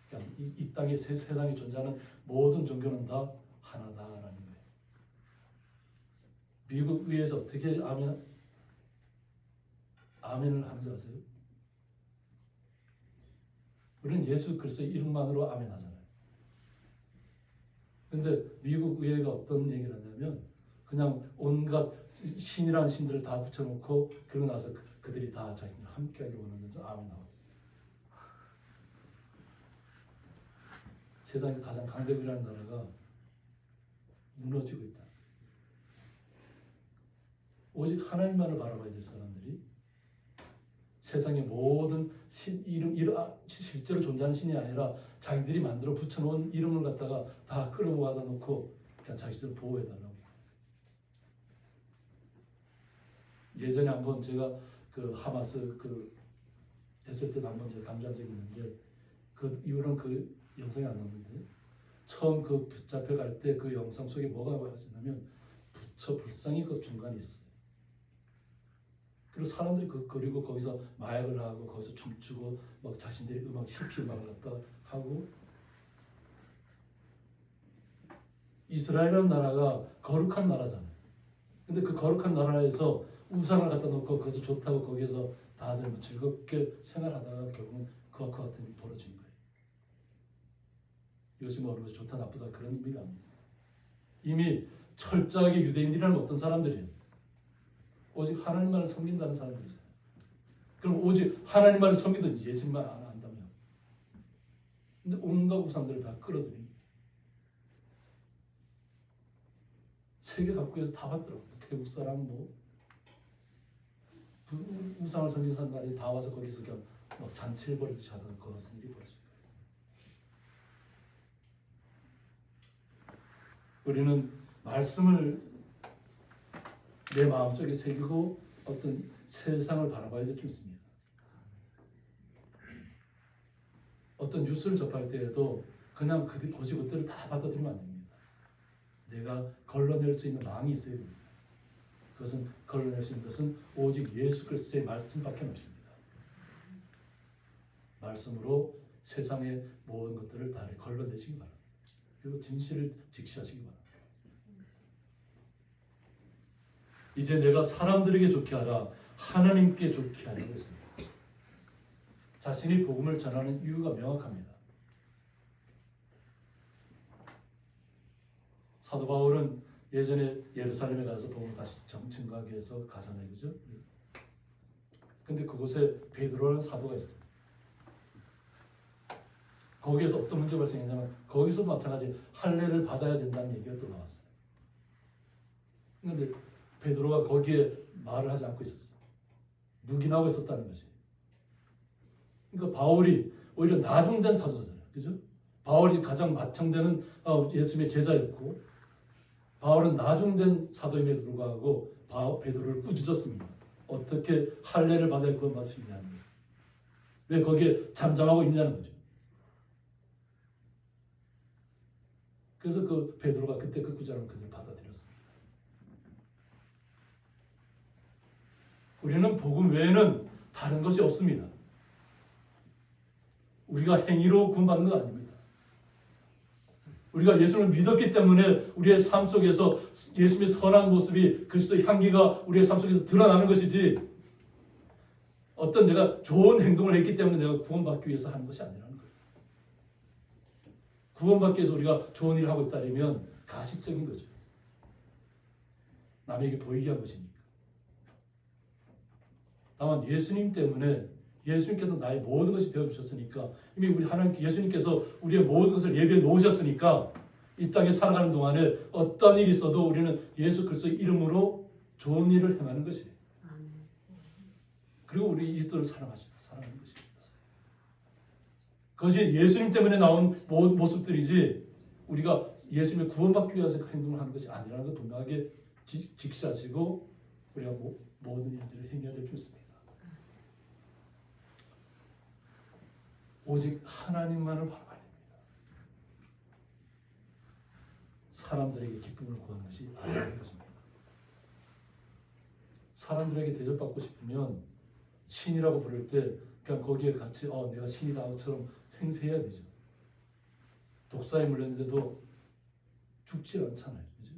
그러니까 이 땅에 세상에 존재하는 모든 종교는 다 하나다라는 거예요. 미국 의회에서 어떻게 아멘을 하는 줄 아세요? 우리는 예수 그리스도의 이름만으로 아멘 하잖아요. 근데 미국 의회가 어떤 얘기를 하냐면 그냥 온갖 신이라는 신들을 다 붙여놓고 그러고 나서 그들이 다 자신들 함께하기 원하는 아멘 하고 세상에서 가장 강대국이라는 나라가 무너지고 있다. 오직 하나님만을 바라봐야 될 사람들이 세상의 모든 실제로 존재하는 신이 아니라 자기들이 만들어 붙여놓은 이름을 갖다가 다 끌어모아다 놓고 그냥 자기들 보호해달라고. 예전에 한번 제가 그 하마스 했을 때 한번 제가 강조한 적이 있는데 그 이후로는 그 영상이 안 나왔는데 처음 그 붙잡혀 갈 때 그 영상 속에 뭐가 있었냐면 부처 불상이 그 중간에 있었어요. 그리고 사람들이 그리고 거기서 마약을 하고 거기서 춤추고 막 자신들의 히피 음악을 갖다 하고 이스라엘이라는 나라가 거룩한 나라잖아요. 근데 그 거룩한 나라에서 우상을 갖다 놓고 그것을 좋다고 거기서 다들 즐겁게 생활하다가 결국은 그와 같은 일이 벌어진 거예요. 요즘 어느 것이 좋다 나쁘다 그런 의미가 아닙니다. 이미 철저하게 유대인들이라는 어떤 사람들이에요. 오직 하나님만을 섬긴다는 사람들이잖아요. 그럼 오직 하나님만을 섬기든 예수님만 안 한다면 근데 온갖 우상들을 다 끌어들인 세계 각국에서 다 왔더라고요. 태국 사람 우상을 섬기는 사람들이 다 와서 거기서 그냥 막 잔치를 벌이듯이 하다가 그 같은 일이 벌어져요. 우리는 말씀을 내 마음속에 새기고 어떤 세상을 바라봐야 될 줄 있습니다. 어떤 뉴스를 접할 때에도 그냥 고지고대로 다 받아들이면 안 됩니다. 내가 걸러낼 수 있는 망이 있어야 됩니다. 그것은 걸러낼 수 있는 것은 오직 예수 그리스도의 말씀밖에 없습니다. 말씀으로 세상의 모든 것들을 다 걸러내시기 바랍니다. 그리고 진실을 직시하시기 바랍니다. 이제 내가 사람들에게 좋게 하라, 하나님께 좋게 하라고 했습니다. 자신이 복음을 전하는 이유가 명확합니다. 사도 바울은 예전에 예루살렘에 가서 복음을 다시 증거하기 위해서 가잖아요, 그죠? 근데 그곳에 베드로라는 사도가 있어요. 거기에서 어떤 문제가 발생했냐면 거기서 마찬가지 할례를 받아야 된다는 얘기가 또 나왔어요. 그런데 베드로가 거기에 말을 하지 않고 있었어요. 묵인하고 있었다는 거지. 그러니까 바울이 오히려 나중된 사도잖아요, 그죠? 바울이 가장 마청되는 예수님의 제자였고 바울은 나중된 사도임에도 불구하고 베드로를 꾸짖었습니다. 어떻게 할례를 받아야 그걸 받을 수 있냐는 거예요. 왜 거기에 잠잠하고 있냐는 거죠. 그래서 그 베드로가 그때 그 구절을 그대로 받아들였습니다. 우리는 복음 외에는 다른 것이 없습니다. 우리가 행위로 구원받는 거 아닙니다. 우리가 예수를 믿었기 때문에 우리의 삶 속에서 예수님의 선한 모습이 그리스도의 향기가 우리의 삶 속에서 드러나는 것이지 어떤 내가 좋은 행동을 했기 때문에 내가 구원받기 위해서 하는 것이 아니라는 거예요. 구원받기 위해서 우리가 좋은 일을 하고 있다면 가식적인 거죠. 남에게 보이게 한 것입니까? 다만 예수님 때문에 예수님께서 나의 모든 것이 되어주셨으니까 이미 우리 하나님 예수님께서 우리의 모든 것을 예비해 놓으셨으니까 이 땅에 살아가는 동안에 어떤 일이 있어도 우리는 예수 그리스도의 이름으로 좋은 일을 행하는 것이에요. 그리고 우리 이웃들을 사랑하는 것입니다. 그것이 예수님 때문에 나온 모습들이지 우리가 예수님의 구원받기 위해서 행동을 하는 것이 아니라는 걸 분명하게 직시하시고 우리가 모든 일들을 행해야 될 줄 믿습니다. 오직 하나님만을 바라봐야 됩니다. 사람들에게 기쁨을 구하는 것이 아니라는 것입니다. 사람들에게 대접받고 싶으면 신이라고 부를 때 그냥 거기에 같이 내가 신이다처럼 행세해야 되죠. 독사에 물렸는데도 죽지 않잖아요. 그죠?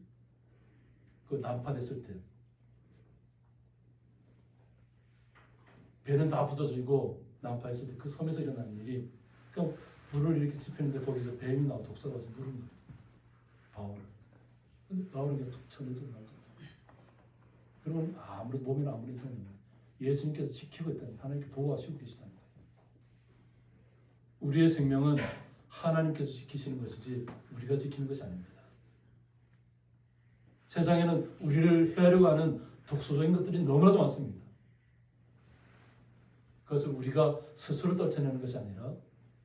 그 난파됐을 때 배는 다 부서지고 난파했을 때 그 섬에서 일어난 일이 그러니까 불을 이렇게 지피는데 거기서 뱀이 나와 독사가 와서 물은 거예요. 바울을. 근데 바울은 그냥 툭 쳐내서 나오죠. 그러면 아무래도 몸에는 아무리 이상이 없는 예수님께서 지키고 있다는 하나님께 보호하시고 계시다는 거예요. 우리의 생명은 하나님께서 지키시는 것이지 우리가 지키는 것이 아닙니다. 세상에는 우리를 해하려고 하는 독소적인 것들이 너무나도 많습니다. 그것을 우리가 스스로 떨쳐내는 것이 아니라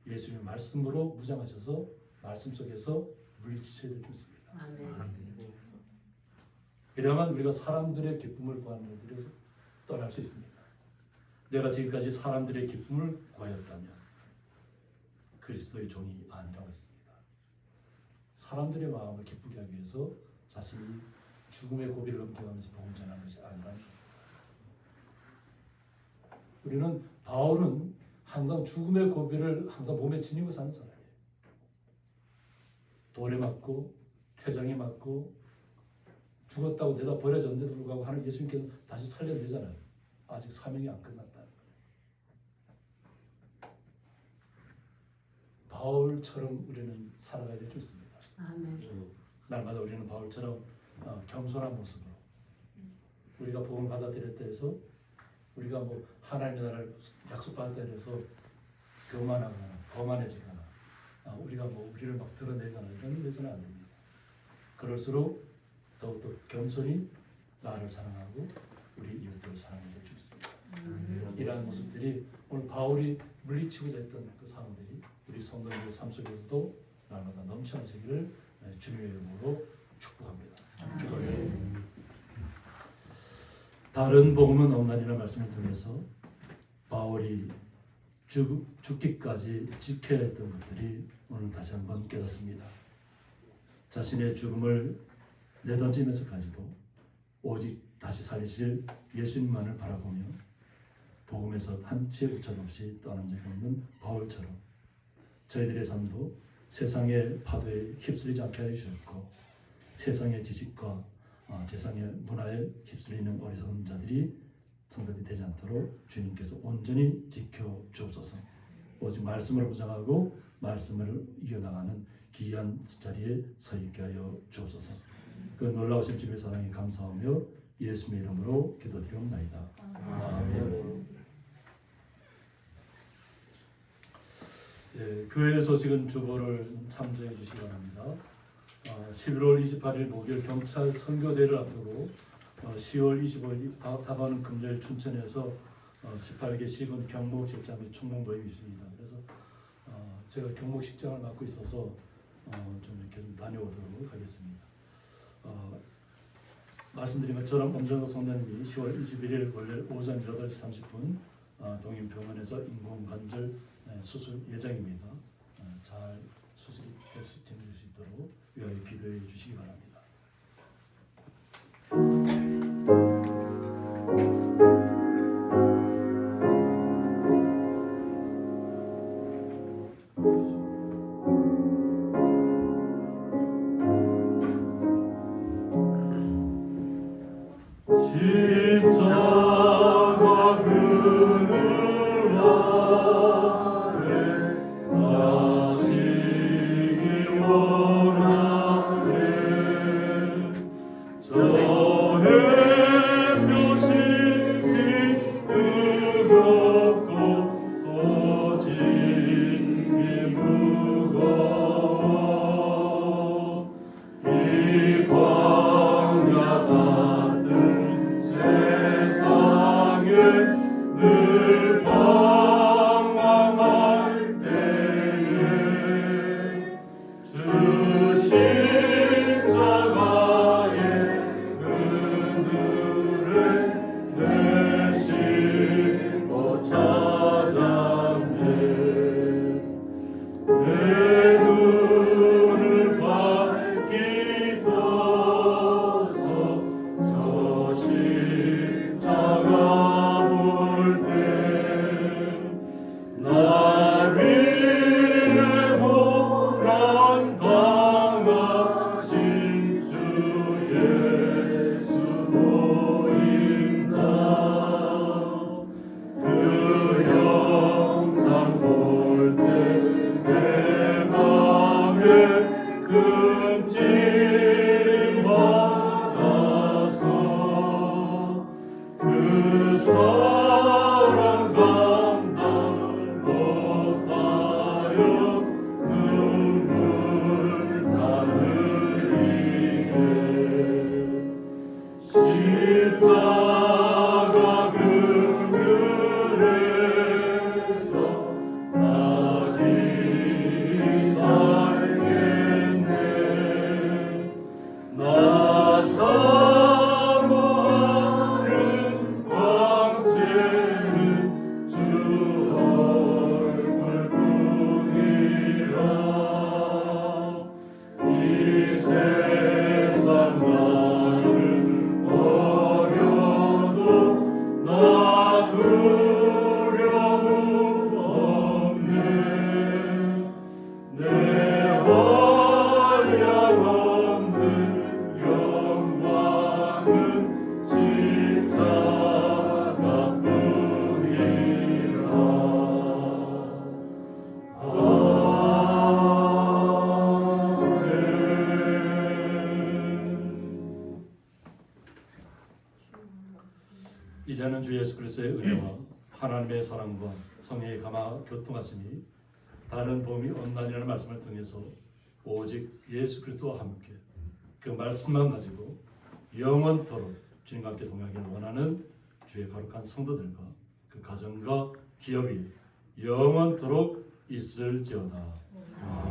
예수님의 말씀으로 무장하셔서 말씀 속에서 물리치셔야 될 줄 믿습니다. 그래야만 우리가 사람들의 기쁨을 구하는 일들에서 떠날 수 있습니다. 내가 지금까지 사람들의 기쁨을 구하였다면 그리스도의 종이 아니라고 했습니다. 사람들의 마음을 기쁘게 하기 위해서 자신이 죽음의 고비를 넘겨가면서 복음 전하는 것이 아니라는 것입니다. 우리는 바울은 항상 죽음의 고비를 항상 몸에 지니고 사는 사람이에요. 돌에 맞고 태장에 맞고 죽었다고 내다 버려졌는데도 불구하고 하나님 예수님께서 다시 살려내잖아요. 아직 사명이 안 끝났다는 거예요. 바울처럼 우리는 살아가야 될 줄 있습니다. 날마다 우리는 바울처럼 겸손한 모습으로 우리가 복음을 받아들였다 해서 우리가 하나님의 나라를 약속받았다 해서 교만하거나 거만해지거나 우리가 우리를 막 드러내거나 이런 데서는 안 됩니다. 그럴수록 더욱더 겸손히 나를 사랑하고 우리 이웃들을 사랑해야 될 줄 믿습니다. 이러한 모습들이 오늘 바울이 물리치고자 했던 그 상황들이 우리 성도님의 삶 속에서도 날마다 넘쳐나시기를 주님의 이름으로 축복합니다. 기도하겠습니다. 다른 복음은 없나니라는 말씀을 통해서 바울이 죽기까지 지켜야 했던 것들이 오늘 다시 한번 깨닫습니다. 자신의 죽음을 내던지면서까지도 오직 다시 살리실 예수님만을 바라보며 복음에서 한치의 부착 없이 떠난 적이 없는 바울처럼 저희들의 삶도 세상의 파도에 휩쓸리지 않게 해주셨고 세상의 지식과 세상의 문화에 휩쓸리는 어리석은 자들이 성도들이 되지 않도록 주님께서 온전히 지켜 주옵소서. 오직 말씀을 무장하고 말씀을 이겨나가는 귀한 자리에 서 있게 하여 주옵소서. 그 놀라우신 주님의 사랑에 감사하며 예수님의 이름으로 기도드리옵나이다. 아멘. 교회 소식은 주보를 참조해 주시기 바랍니다. 11월 28일 목요일 경찰 선교대를 앞두고 10월 25일 다가오는 금요일 춘천에서 18개 시군 경목식장 및 총무 모임이 있습니다. 그래서 제가 경목식장을 맡고 있어서 좀 이렇게 좀 다녀오도록 하겠습니다. 말씀드린 것처럼 엄정덕 성도님이 10월 21일 월요일 오전 8시 30분 동인병원에서 인공관절 수술 예정입니다. 잘 수술이 될 수 있도록 위하여 기도해 주시기 바랍니다. 십자가 그늘 아래 나시기 원하네 저 주 예수 그리스도의 은혜와 하나님의 사랑과 성령의 감화 교통하심이 다른 범위 없나니라는 말씀을 통해서 오직 예수 그리스도와 함께 그 말씀만 가지고 영원토록 주님과 함께 동행하기를 원하는 주의 거룩한 성도들과 그 가정과 기업이 영원토록 있을지어다. 아멘.